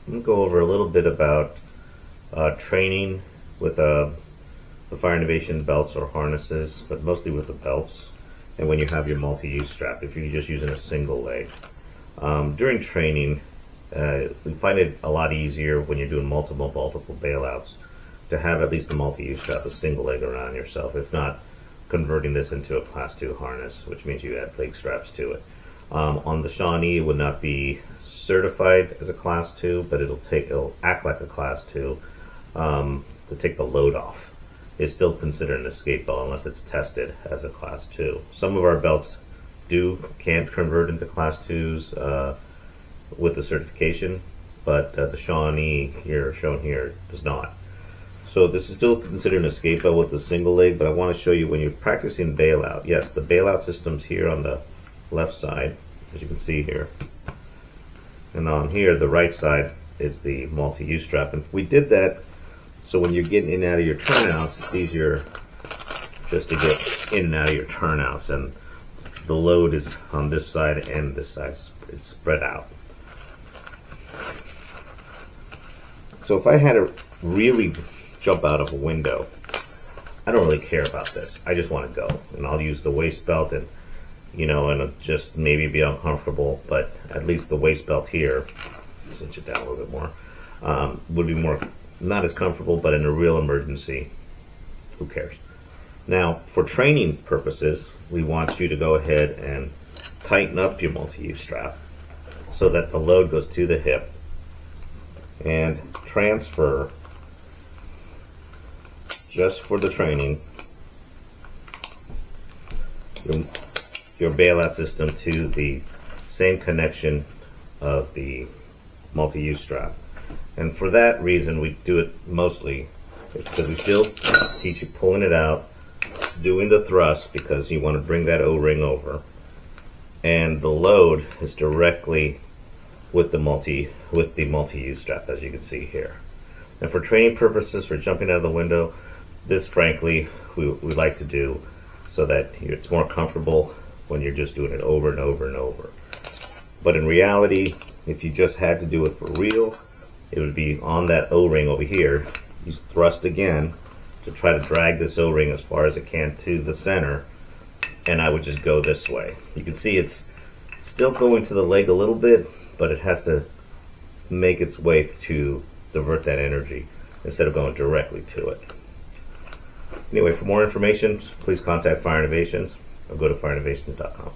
I'm going to go over a little bit about training with the Fire Innovation belts or harnesses, but mostly with the belts, and when you have your multi-use strap, if you're just using a single leg. During training, we find it a lot easier when you're doing multiple bailouts to have at least the multi-use strap, a single leg around yourself, if not converting this into a Class 2 harness, which means you add leg straps to it. On the Shawnee, it would not be certified as a Class 2, but it'll act like a Class 2 to take the load off. It's still considered an escape belt unless it's tested as a Class 2. Some of our belts can't convert into Class 2s with the certification, but the Shawnee here shown here does not. So this is still considered an escape belt with a single leg, but I want to show you when you're practicing bailout. Yes, the bailout system's here on the left side, as you can see here. And on here, the right side is the multi-use strap. And we did that so when you're getting in and out of your turnouts, it's easier just to get in and out of your turnouts. And the load is on this side and this side. It's spread out. So if I had to really jump out of a window, I don't really care about this. I just want to go, and I'll use the waist belt, and and just maybe be uncomfortable, but at least the waist belt here, cinch it down a little bit more, would be more not as comfortable, but in a real emergency, who cares? Now, for training purposes, we want you to go ahead and tighten up your multi-use strap so that the load goes to the hip, and transfer, just for the training, your bailout system to the same connection of the multi-use strap. And for that reason, we do it mostly because we still teach you pulling it out, doing the thrust because you want to bring that O-ring over, and the load is directly with the multi-use strap, as you can see here. And for training purposes, for jumping out of the window, this frankly we like to do so that it's more comfortable when you're just doing it over and over and over. But in reality, if you just had to do it for real, it would be on that O-ring over here. You thrust again to try to drag this O-ring as far as it can to the center, and I would just go this way. You can see it's still going to the leg a little bit, but it has to make its way to divert that energy instead of going directly to it. Anyway, for more information, please contact Fire Innovations or go to fireinnovations.com.